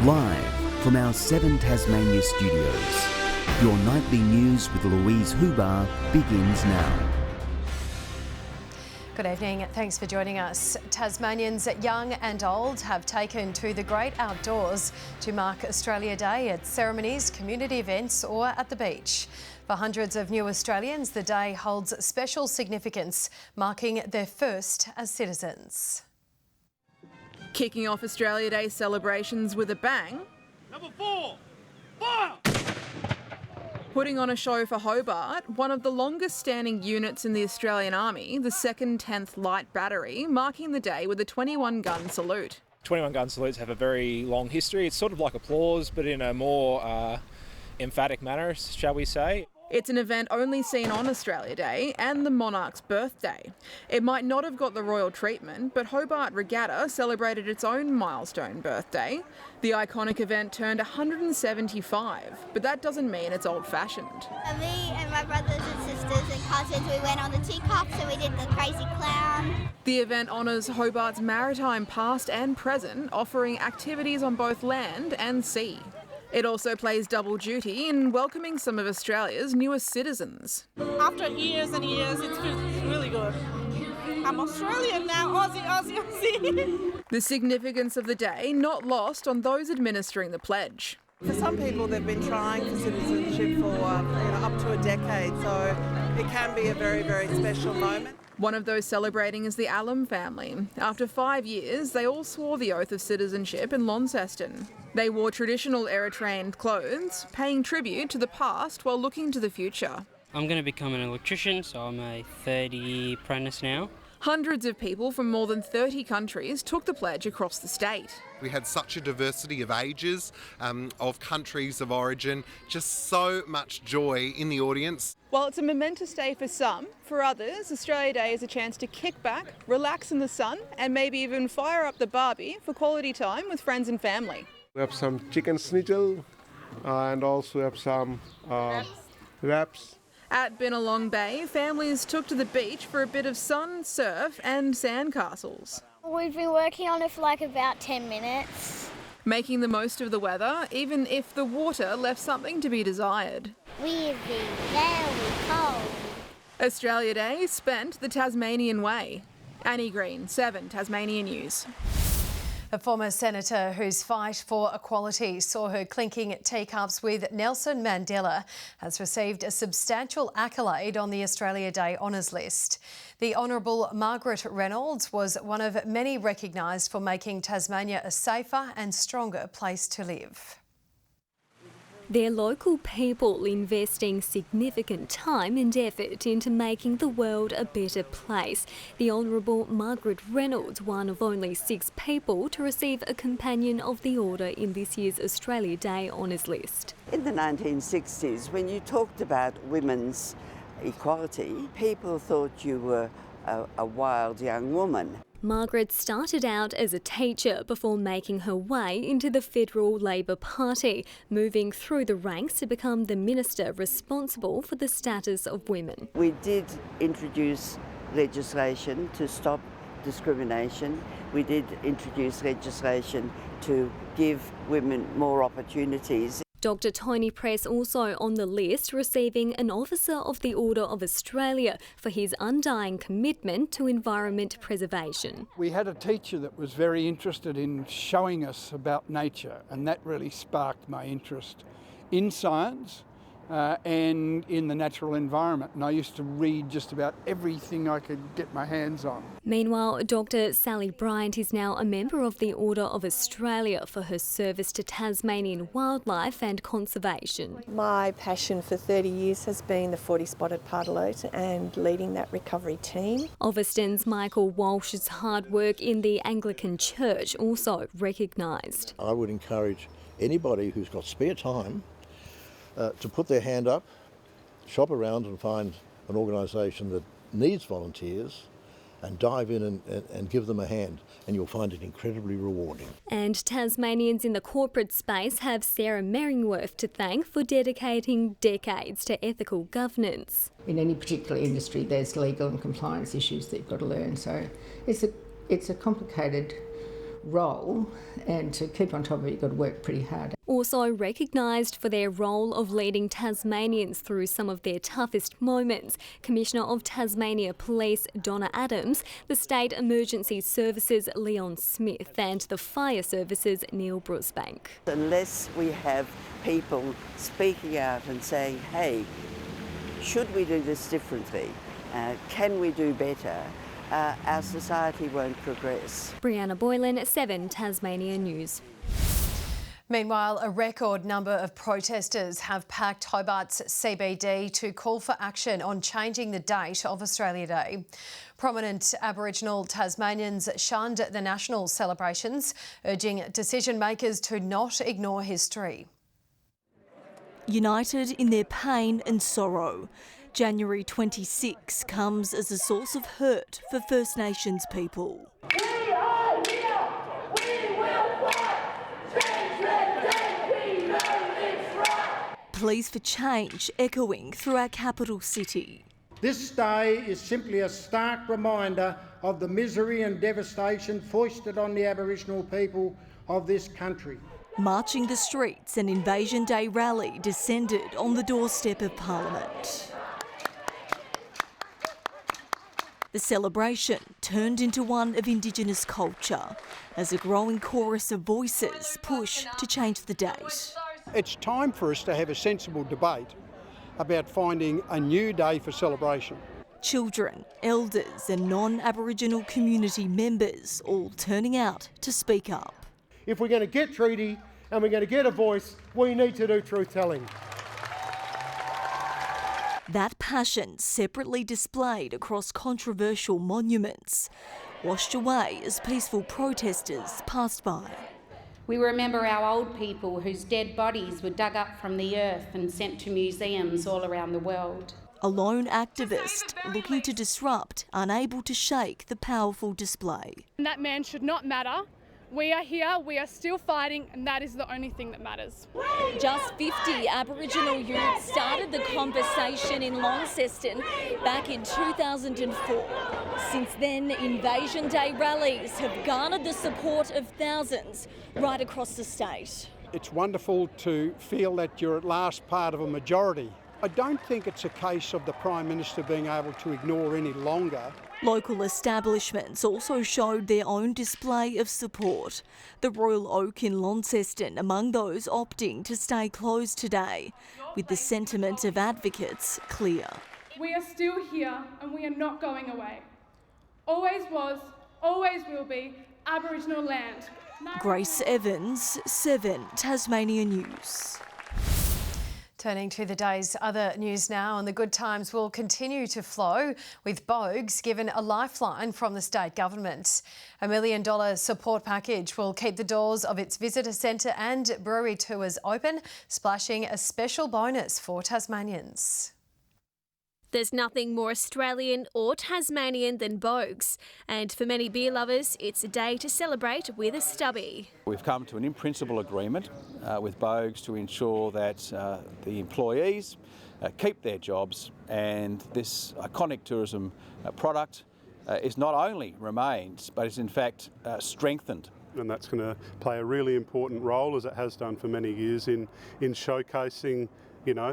Live from our 7 Tasmania studios, your nightly news with Louise Hubar begins now. Good evening, thanks for joining us. Tasmanians, young and old, have taken to the great outdoors to mark Australia Day at ceremonies, community events or at the beach. For hundreds of new Australians, the day holds special significance, marking their first as citizens. Kicking off Australia Day celebrations with a bang. Number 4, fire! Putting on a show for Hobart, one of the longest standing units in the Australian Army, the 2nd 10th Light Battery, marking the day with a 21-gun salute. 21-gun salutes have a very long history. It's sort of like applause, but in a more emphatic manner, shall we say. It's an event only seen on Australia Day and the monarch's birthday. It might not have got the royal treatment, but Hobart Regatta celebrated its own milestone birthday. The iconic event turned 175, but that doesn't mean it's old-fashioned. Me and my brothers and sisters and cousins, we went on the teacups and we did the crazy clown. The event honours Hobart's maritime past and present, offering activities on both land and sea. It also plays double duty in welcoming some of Australia's newest citizens. After years and years, it feels really good. I'm Australian now, Aussie, Aussie, Aussie. The significance of the day not lost on those administering the pledge. For some people, they've been trying for citizenship for up to a decade, so it can be a very, very special moment. One of those celebrating is the Allen family. After 5 years, they all swore the oath of citizenship in Launceston. They wore traditional Eritrean clothes, paying tribute to the past while looking to the future. I'm going to become an electrician, so I'm a third-year apprentice now. Hundreds of people from more than 30 countries took the pledge across the state. We had such a diversity of ages, of countries of origin, just so much joy in the audience. While it's a momentous day for some, for others, Australia Day is a chance to kick back, relax in the sun, and maybe even fire up the barbie for quality time with friends and family. We have some chicken schnitzel and also have some wraps. At Binalong Bay, families took to the beach for a bit of sun, surf and sandcastles. We've been working on it for like about 10 minutes. Making the most of the weather, even if the water left something to be desired. We've been very cold. Australia Day spent the Tasmanian way. Annie Green, 7 Tasmania News. A former senator whose fight for equality saw her clinking teacups with Nelson Mandela has received a substantial accolade on the Australia Day honours list. The Honourable Margaret Reynolds was one of many recognised for making Tasmania a safer and stronger place to live. They're local people investing significant time and effort into making the world a better place. The Honourable Margaret Reynolds, one of only 6 people to receive a Companion of the Order in this year's Australia Day honours list. In the 1960s, when you talked about women's equality, people thought you were a wild young woman. Margaret started out as a teacher before making her way into the Federal Labor Party, moving through the ranks to become the minister responsible for the status of women. We did introduce legislation to stop discrimination. We did introduce legislation to give women more opportunities. Dr Tony Press also on the list, receiving an Officer of the Order of Australia for his undying commitment to environment preservation. We had a teacher that was very interested in showing us about nature, and that really sparked my interest in science and in the natural environment. And I used to read just about everything I could get my hands on. Meanwhile, Dr Sally Bryant is now a member of the Order of Australia for her service to Tasmanian wildlife and conservation. My passion for 30 years has been the 40-spotted pardalote and leading that recovery team. Oveston's Michael Walsh's hard work in the Anglican Church also recognised. I would encourage anybody who's got spare time to put their hand up, shop around and find an organisation that needs volunteers and dive in and give them a hand, and you'll find it incredibly rewarding. And Tasmanians in the corporate space have Sarah Merringworth to thank for dedicating decades to ethical governance. In any particular industry, there's legal and compliance issues that you've got to learn, so it's a complicated role, and to keep on top of it, you've got to work pretty hard. Also recognised for their role of leading Tasmanians through some of their toughest moments, Commissioner of Tasmania Police Donna Adams, the State Emergency Services Leon Smith and the Fire Services Neil Brusbank. Unless we have people speaking out and saying, hey, should we do this differently? Can we do better? Our society won't progress. Brianna Boylan, 7 Tasmania News. Meanwhile, a record number of protesters have packed Hobart's CBD to call for action on changing the date of Australia Day. Prominent Aboriginal Tasmanians shunned the national celebrations, urging decision makers to not ignore history. United in their pain and sorrow, January 26 comes as a source of hurt for First Nations people. We are here. We will fight. Pleas for change echoing through our capital city. This day is simply a stark reminder of the misery and devastation foisted on the Aboriginal people of this country. Marching the streets, an Invasion Day rally descended on the doorstep of Parliament. The celebration turned into one of Indigenous culture as a growing chorus of voices push to change the date. It's time for us to have a sensible debate about finding a new day for celebration. Children, elders and non-Aboriginal community members all turning out to speak up. If we're going to get treaty and we're going to get a voice, we need to do truth-telling. That passion separately displayed across controversial monuments, washed away as peaceful protesters passed by. We remember our old people whose dead bodies were dug up from the earth and sent to museums all around the world. A lone activist looking to disrupt, unable to shake the powerful display. That man should not matter. We are here, we are still fighting, and that is the only thing that matters. Just 50 Aboriginal youth started the conversation in Launceston back in 2004. Since then, Invasion Day rallies have garnered the support of thousands right across the state. It's wonderful to feel that you're at last part of a majority. I don't think it's a case of the Prime Minister being able to ignore any longer. Local establishments also showed their own display of support. The Royal Oak in Launceston among those opting to stay closed today, with the sentiment of advocates clear. We are still here and we are not going away. Always was, always will be Aboriginal land. Grace Evans, 7 Tasmania News. Turning to the day's other news now, and the good times will continue to flow with Bogues given a lifeline from the state government. $1 million support package will keep the doors of its visitor centre and brewery tours open, splashing a special bonus for Tasmanians. There's nothing more Australian or Tasmanian than Bogues, and for many beer lovers, it's a day to celebrate with a stubby. We've come to an in-principle agreement with Bogues to ensure that the employees keep their jobs, and this iconic tourism product is not only remains, but is in fact strengthened. And that's going to play a really important role, as it has done for many years, in showcasing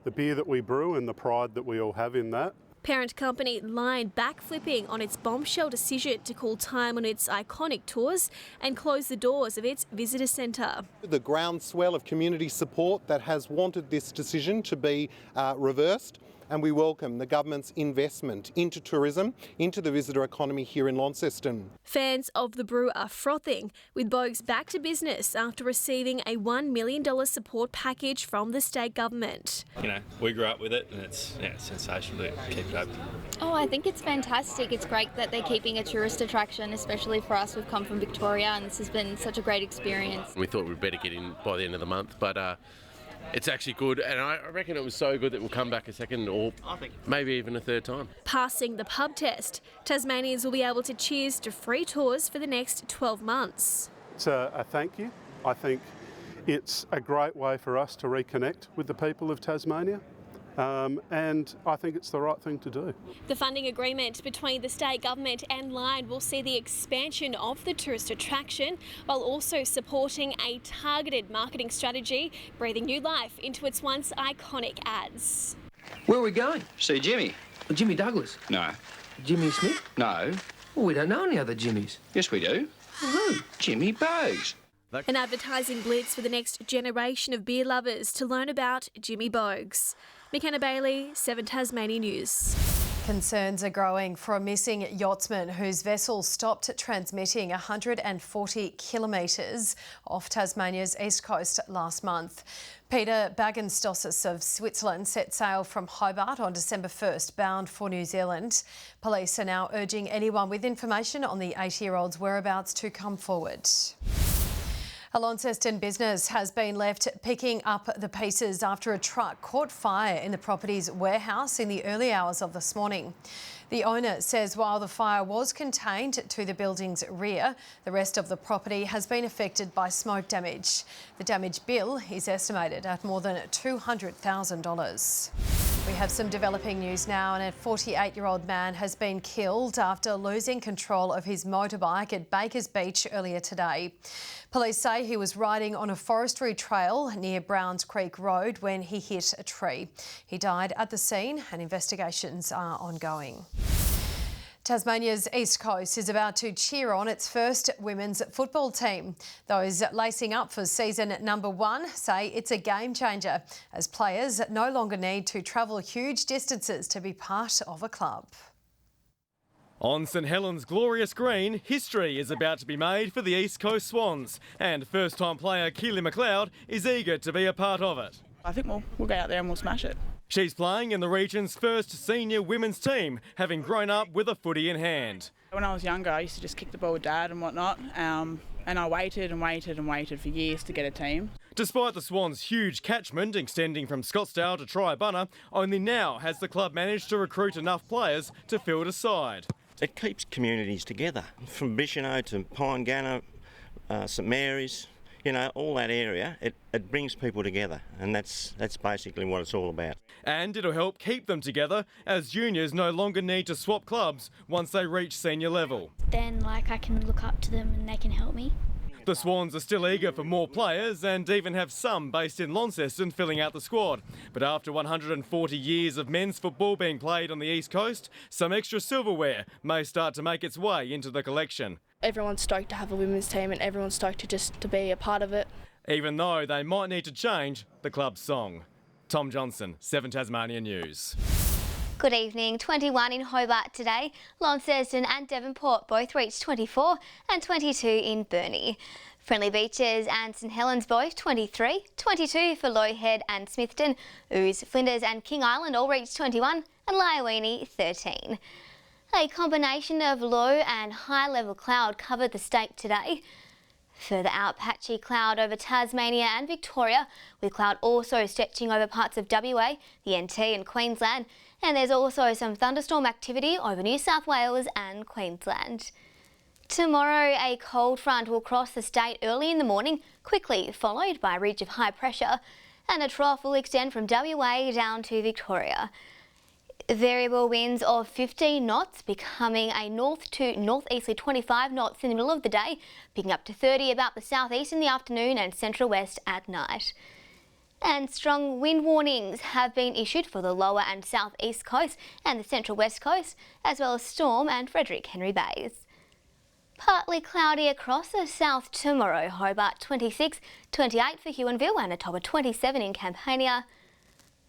the beer that we brew and the pride that we all have in that. Parent company Lion backflipping on its bombshell decision to call time on its iconic tours and close the doors of its visitor centre. The groundswell of community support that has wanted this decision to be reversed, and we welcome the government's investment into tourism, into the visitor economy here in Launceston. Fans of the brew are frothing, with Bogues back to business after receiving a $1 million support package from the state government. We grew up with it, and it's sensational to keep it open. Oh, I think it's fantastic. It's great that they're keeping a tourist attraction, especially for us. We've come from Victoria, and this has been such a great experience. We thought we'd better get in by the end of the month, but it's actually good, and I reckon it was so good that we'll come back a second or maybe even a third time. Passing the pub test, Tasmanians will be able to cheers to free tours for the next 12 months. It's a thank you. I think it's a great way for us to reconnect with the people of Tasmania. and I think it's the right thing to do. The funding agreement between the state government and Lion will see the expansion of the tourist attraction while also supporting a targeted marketing strategy, breathing new life into its once iconic ads. Where are we going? See Jimmy. Well, Jimmy Douglas? No. Jimmy Smith? No. Well, we don't know any other Jimmys. Yes, we do. Who? Jimmy Bogues. An advertising blitz for the next generation of beer lovers to learn about Jimmy Bogues. McKenna Bailey, 7 Tasmania News. Concerns are growing for a missing yachtsman whose vessel stopped transmitting 140 kilometres off Tasmania's east coast last month. Peter Baggenstossis of Switzerland set sail from Hobart on December 1st, bound for New Zealand. Police are now urging anyone with information on the 80-year-old's whereabouts to come forward. A Launceston business has been left picking up the pieces after a truck caught fire in the property's warehouse in the early hours of this morning. The owner says while the fire was contained to the building's rear, the rest of the property has been affected by smoke damage. The damage bill is estimated at more than $200,000. We have some developing news now, and a 48-year-old man has been killed after losing control of his motorbike at Bakers Beach earlier today. Police say he was riding on a forestry trail near Browns Creek Road when he hit a tree. He died at the scene and investigations are ongoing. Tasmania's East Coast is about to cheer on its first women's football team. Those lacing up for season number 1 say it's a game changer as players no longer need to travel huge distances to be part of a club. On St Helens' glorious green, history is about to be made for the East Coast Swans, and first-time player Keely McLeod is eager to be a part of it. I think we'll go out there and we'll smash it. She's playing in the region's first senior women's team, having grown up with a footy in hand. When I was younger, I used to just kick the ball with Dad and whatnot, and I waited and waited and waited for years to get a team. Despite the Swans' huge catchment extending from Scottsdale to Triabunna, only now has the club managed to recruit enough players to field a side. It keeps communities together, from Bicheno to Pine Gunner, St Mary's, you know, all that area. It brings people together, and that's basically what it's all about. And it'll help keep them together as juniors no longer need to swap clubs once they reach senior level. Then I can look up to them and they can help me. The Swans are still eager for more players and even have some based in Launceston filling out the squad. But after 140 years of men's football being played on the East Coast, some extra silverware may start to make its way into the collection. Everyone's stoked to have a women's team and everyone's stoked to be a part of it. Even though they might need to change the club's song. Tom Johnson, 7 Tasmania News. Good evening. 21 in Hobart today. Launceston and Devonport both reached 24 and 22 in Burnie. Friendly Beaches and St Helens both 23, 22 for Low Head and Smithton. Ouse, Flinders and King Island all reached 21 and Lyowini 13. A combination of low and high level cloud covered the state today. Further out, patchy cloud over Tasmania and Victoria, with cloud also stretching over parts of WA, the NT and Queensland. And there's also some thunderstorm activity over New South Wales and Queensland. Tomorrow, a cold front will cross the state early in the morning, quickly followed by a ridge of high pressure, and a trough will extend from WA down to Victoria. Variable winds of 15 knots becoming a north to northeasterly 25 knots in the middle of the day, picking up to 30 about the southeast in the afternoon and central west at night. And strong wind warnings have been issued for the lower and southeast coast and the central west coast, as well as Storm and Frederick Henry Bays. Partly cloudy across the south tomorrow, Hobart 26, 28 for Huonville and a top of 27 in Campania.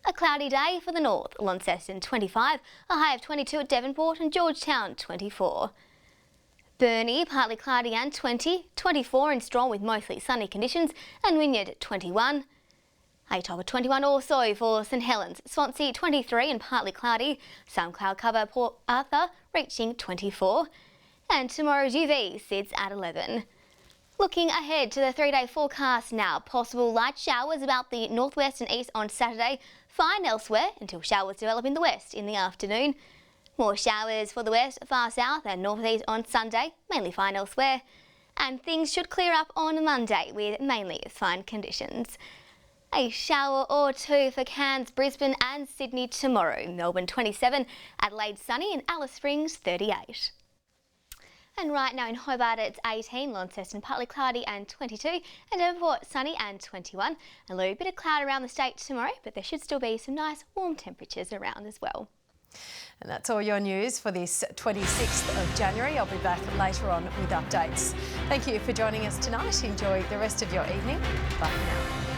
A cloudy day for the north, Launceston 25, a high of 22 at Devonport and Georgetown 24. Burnie, partly cloudy and 20, 24 in Strong with mostly sunny conditions, and Wynyard 21. A top of 21 also for St Helens, Swansea 23 and partly cloudy, some cloud cover Port Arthur reaching 24. And tomorrow's UV sits at 11. Looking ahead to the 3-day forecast now, possible light showers about the northwest and east on Saturday, fine elsewhere until showers develop in the west in the afternoon. More showers for the west, far south and northeast on Sunday, mainly fine elsewhere. And things should clear up on Monday with mainly fine conditions. A shower or two for Cairns, Brisbane and Sydney tomorrow. Melbourne 27, Adelaide sunny and Alice Springs 38. And right now in Hobart it's 18, Launceston partly cloudy and 22, and Devonport sunny and 21. A little bit of cloud around the state tomorrow, but there should still be some nice warm temperatures around as well. And that's all your news for this 26th of January. I'll be back later on with updates. Thank you for joining us tonight. Enjoy the rest of your evening. Bye for now.